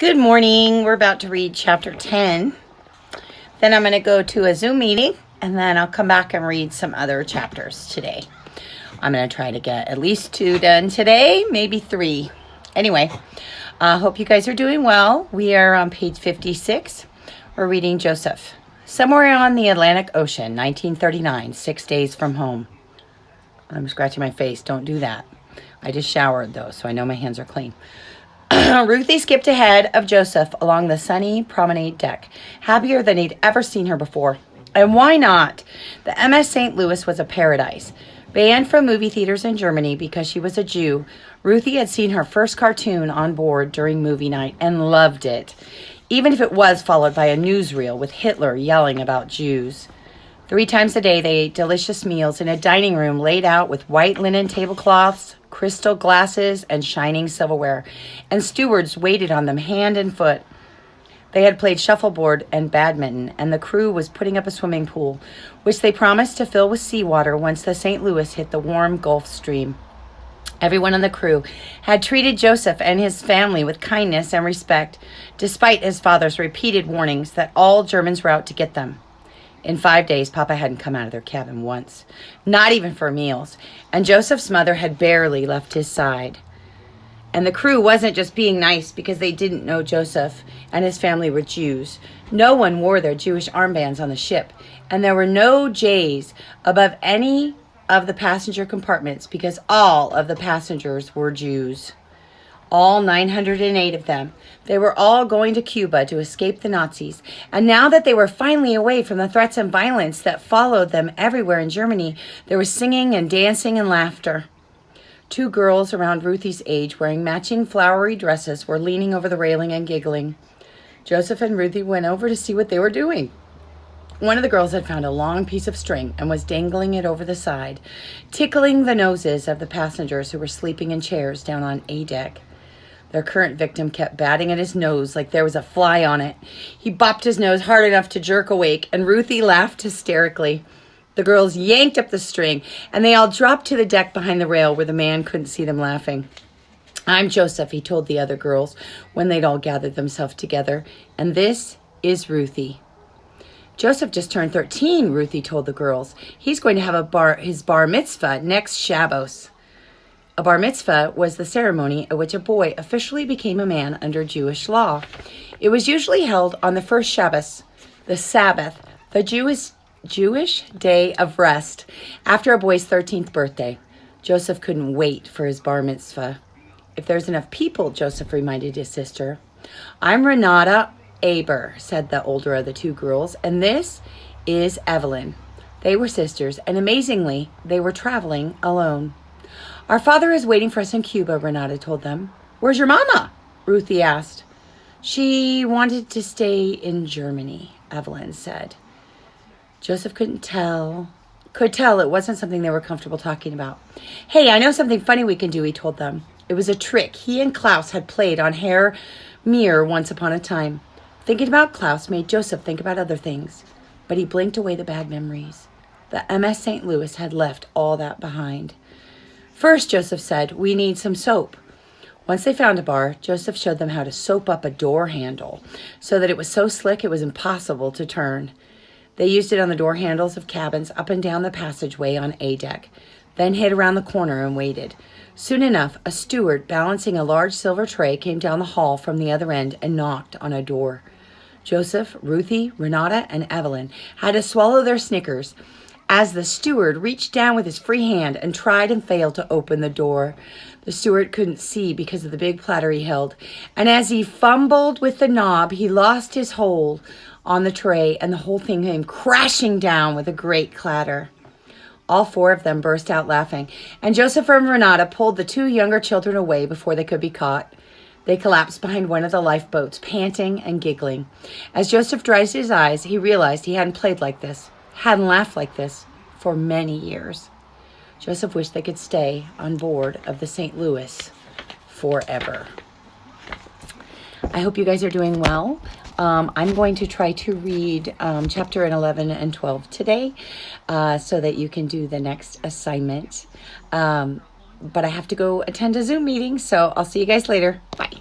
Good morning. We're about to read chapter 10. Then I'm going to go to a Zoom meeting, and then I'll come back and read some other chapters today. I'm going to try to get at least 2 done today, maybe 3. Anyway, I hope you guys are doing well. We are on page 56. We're reading Joseph. Somewhere on the Atlantic Ocean, 1939, 6 days from home. I'm scratching my face. Don't do that. I just showered, though, so I know my hands are clean. Ruthie skipped ahead of Joseph along the sunny promenade deck, happier than he'd ever seen her before. And why not? The MS St. Louis was a paradise. Banned from movie theaters in Germany because she was a Jew, Ruthie had seen her first cartoon on board during movie night and loved it, even if it was followed by a newsreel with Hitler yelling about Jews. 3 times a day, they ate delicious meals in a dining room laid out with white linen tablecloths, crystal glasses, and shining silverware, and stewards waited on them hand and foot. They had played shuffleboard and badminton, and the crew was putting up a swimming pool, which they promised to fill with seawater once the St. Louis hit the warm Gulf Stream. Everyone on the crew had treated Joseph and his family with kindness and respect, despite his father's repeated warnings that all Germans were out to get them. In 5 days, Papa hadn't come out of their cabin once, not even for meals, and Joseph's mother had barely left his side. And the crew wasn't just being nice because they didn't know Joseph and his family were Jews. No one wore their Jewish armbands on the ship, and there were no J's above any of the passenger compartments because all of the passengers were Jews. All 908 of them. They were all going to Cuba to escape the Nazis. And now that they were finally away from the threats and violence that followed them everywhere in Germany, there was singing and dancing and laughter. 2 girls around Ruthie's age wearing matching flowery dresses were leaning over the railing and giggling. Joseph and Ruthie went over to see what they were doing. One of the girls had found a long piece of string and was dangling it over the side, tickling the noses of the passengers who were sleeping in chairs down on A deck. Their current victim kept batting at his nose like there was a fly on it. He bopped his nose hard enough to jerk awake, and Ruthie laughed hysterically. The girls yanked up the string, and they all dropped to the deck behind the rail where the man couldn't see them laughing. "I'm Joseph," he told the other girls when they'd all gathered themselves together, "and this is Ruthie." "Joseph just turned 13, Ruthie told the girls. "He's going to have his bar mitzvah next Shabbos." A bar mitzvah was the ceremony at which a boy officially became a man under Jewish law. It was usually held on the first Shabbos, the Sabbath, the Jewish day of rest, after a boy's 13th birthday. Joseph couldn't wait for his bar mitzvah. "If there's enough people," Joseph reminded his sister. "I'm Renata Aber," said the older of the 2 girls, "and this is Evelyn." They were sisters, and amazingly, they were traveling alone. "Our father is waiting for us in Cuba," Renata told them. "Where's your mama?" Ruthie asked. "She wanted to stay in Germany," Evelyn said. Joseph could tell it wasn't something they were comfortable talking about. "Hey, I know something funny we can do," he told them. It was a trick he and Klaus had played on Herr Mir once upon a time. Thinking about Klaus made Joseph think about other things, but he blinked away the bad memories. The MS St. Louis had left all that behind. "First," Joseph said, "we need some soap." Once they found a bar, Joseph showed them how to soap up a door handle so that it was so slick it was impossible to turn. They used it on the door handles of cabins up and down the passageway on A deck, then hid around the corner and waited. Soon enough, a steward balancing a large silver tray came down the hall from the other end and knocked on a door. Joseph, Ruthie, Renata, and Evelyn had to swallow their snickers as the steward reached down with his free hand and tried and failed to open the door. The steward couldn't see because of the big platter he held, and as he fumbled with the knob, he lost his hold on the tray, and the whole thing came crashing down with a great clatter. All 4 of them burst out laughing, and Joseph and Renata pulled the 2 younger children away before they could be caught. They collapsed behind one of the lifeboats, panting and giggling. As Joseph dried his eyes, he realized he hadn't played like this, hadn't laughed like this, for many years. Joseph wished they could stay on board of the St. Louis forever. I hope you guys are doing well. I'm going to try to read chapter 11 and 12 today so that you can do the next assignment. But I have to go attend a Zoom meeting, so I'll see you guys later. Bye.